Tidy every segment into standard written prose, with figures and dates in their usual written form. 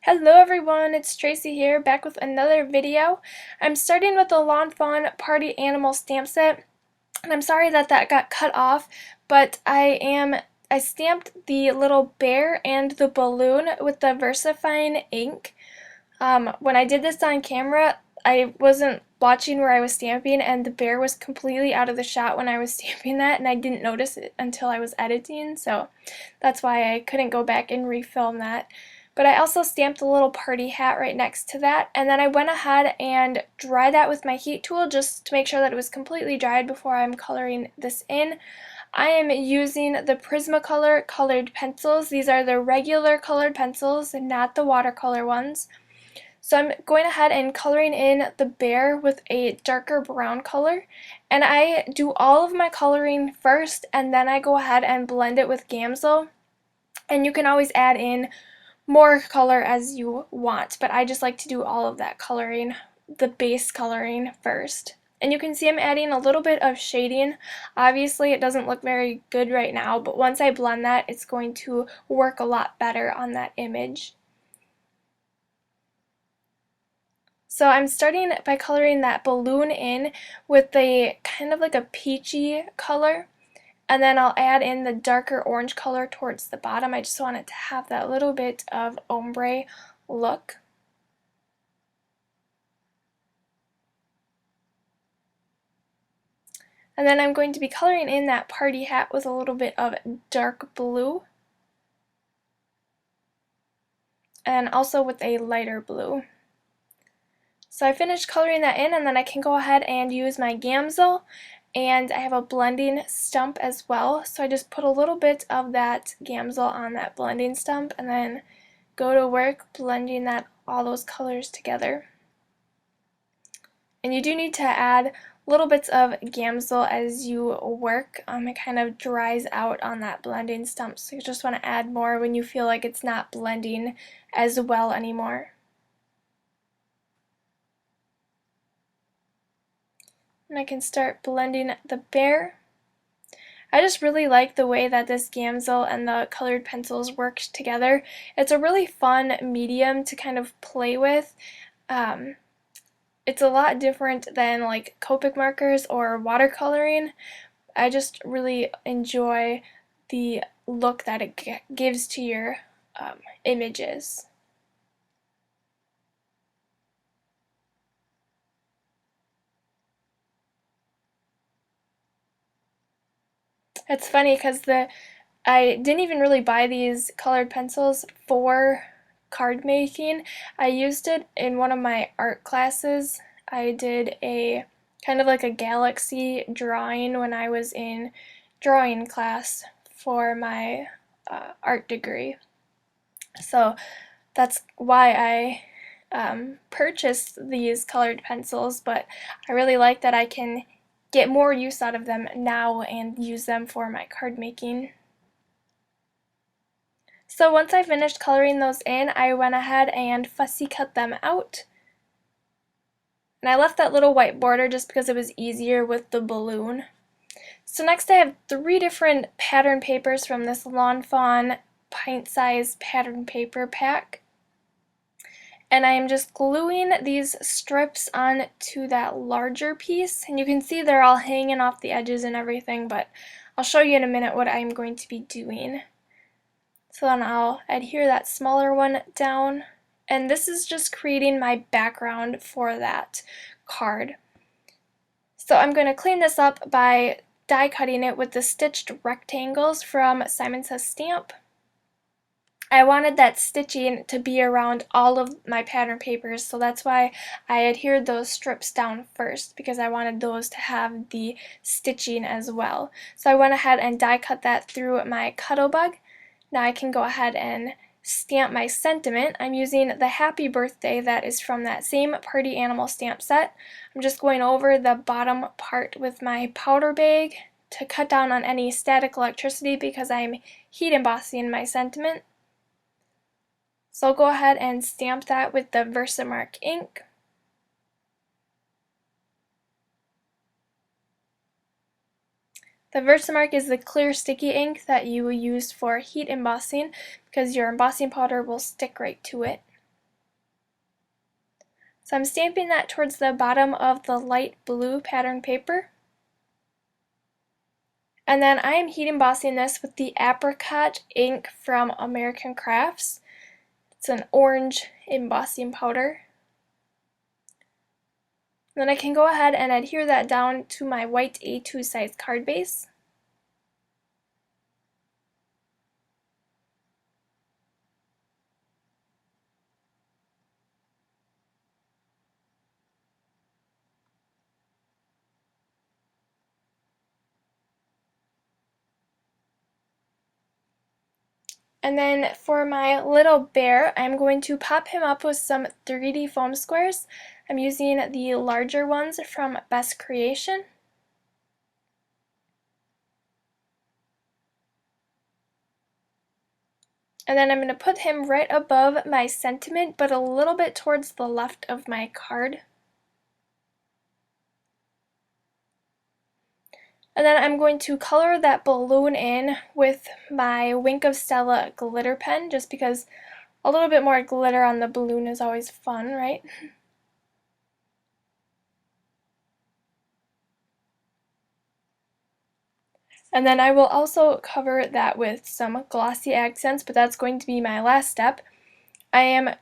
Hello everyone, it's Tracy here, back with another video. I'm starting with the Lawn Fawn Party Animal stamp set, and I'm sorry that got cut off, but I stamped the little bear and the balloon with the VersaFine ink. When I did this on camera, I wasn't watching where I was stamping, and the bear was completely out of the shot when I was stamping that, and I didn't notice it until I was editing, so that's why I couldn't go back and refilm that. But I also stamped a little party hat right next to that, and then I went ahead and dried that with my heat tool just to make sure that it was completely dried before I'm coloring this in. I am using the Prismacolor colored pencils. These are the regular colored pencils and not the watercolor ones. So I'm going ahead and coloring in the bear with a darker brown color, and I do all of my coloring first and then I go ahead and blend it with Gamsol, and you can always add in more color as you want, but I just like to do all of that coloring, the base coloring first. And you can see I'm adding a little bit of shading. Obviously it doesn't look very good right now, but once I blend that, it's going to work a lot better on that image. So I'm starting by coloring that balloon in with a kind of like a peachy color. And then I'll add in the darker orange color towards the bottom. I just want it to have that little bit of ombre look. And then I'm going to be coloring in that party hat with a little bit of dark blue. And also with a lighter blue. So I finished coloring that in, and then I can go ahead and use my Gamsol. And I have a blending stump as well, so I just put a little bit of that Gamsol on that blending stump and then go to work blending all those colors together. And you do need to add little bits of Gamsol as you work. It kind of dries out on that blending stump, so you just want to add more when you feel like it's not blending as well anymore. And I can start blending the bear. I just really like the way that this Gamsol and the colored pencils work together. It's a really fun medium to kind of play with. It's a lot different than like Copic markers or watercoloring. I just really enjoy the look that it gives to your images. It's funny because I didn't even really buy these colored pencils for card making. I used it in one of my art classes. I did a kind of like a galaxy drawing when I was in drawing class for my art degree. So that's why I purchased these colored pencils, but I really like that I can get more use out of them now and use them for my card making. So once I finished coloring those in, I went ahead and fussy cut them out. And I left that little white border just because it was easier with the balloon. So next I have 3 different pattern papers from this Lawn Fawn pint-sized pattern paper pack. And I'm just gluing these strips onto that larger piece, and you can see they're all hanging off the edges and everything, but I'll show you in a minute what I'm going to be doing. So then I'll adhere that smaller one down, and this is just creating my background for that card. So I'm going to clean this up by die cutting it with the stitched rectangles from Simon Says Stamp. I wanted that stitching to be around all of my pattern papers, so that's why I adhered those strips down first, because I wanted those to have the stitching as well. So I went ahead and die cut that through my Cuttlebug. Now I can go ahead and stamp my sentiment. I'm using the Happy Birthday that is from that same Party Animal stamp set. I'm just going over the bottom part with my powder bag to cut down on any static electricity because I'm heat embossing my sentiment. So I'll go ahead and stamp that with the Versamark ink. The Versamark is the clear sticky ink that you will use for heat embossing because your embossing powder will stick right to it. So I'm stamping that towards the bottom of the light blue pattern paper. And then I am heat embossing this with the apricot ink from American Crafts. It's an orange embossing powder. Then I can go ahead and adhere that down to my white A2 size card base. And then for my little bear, I'm going to pop him up with some 3D foam squares. I'm using the larger ones from Best Creation. And then I'm going to put him right above my sentiment, but a little bit towards the left of my card. And then I'm going to color that balloon in with my Wink of Stella glitter pen, just because a little bit more glitter on the balloon is always fun, right? And then I will also cover that with some glossy accents, but that's going to be my last step. I am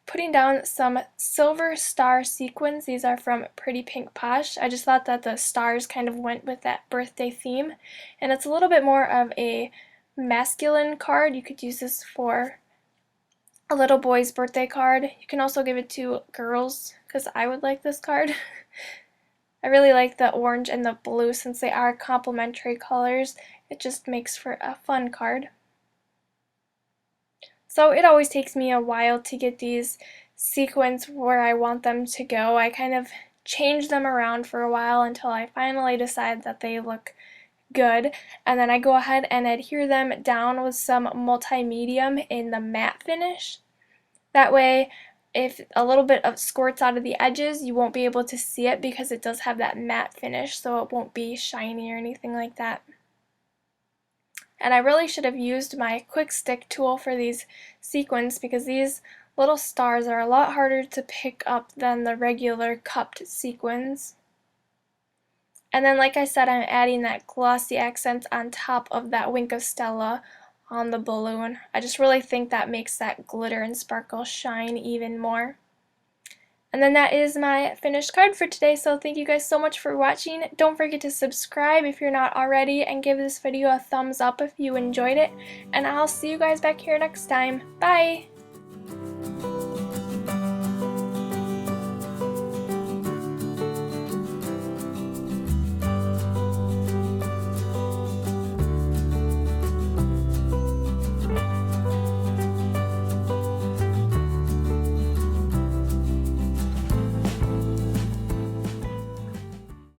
putting down some silver star sequins. These are from Pretty Pink Posh. I just thought that the stars kind of went with that birthday theme. And it's a little bit more of a masculine card. You could use this for a little boy's birthday card. You can also give it to girls, because I would like this card. I really like the orange and the blue since they are complementary colors. It just makes for a fun card. So it always takes me a while to get these sequins where I want them to go. I kind of change them around for a while until I finally decide that they look good, and then I go ahead and adhere them down with some multi-medium in the matte finish. That way, if a little bit of squirts out of the edges, you won't be able to see it because it does have that matte finish, so it won't be shiny or anything like that. And I really should have used my quick stick tool for these sequins, because these little stars are a lot harder to pick up than the regular cupped sequins. And then, like I said, I'm adding that glossy accent on top of that Wink of Stella on the balloon. I just really think that makes that glitter and sparkle shine even more. And then that is my finished card for today, so thank you guys so much for watching. Don't forget to subscribe if you're not already, and give this video a thumbs up if you enjoyed it. And I'll see you guys back here next time. Bye!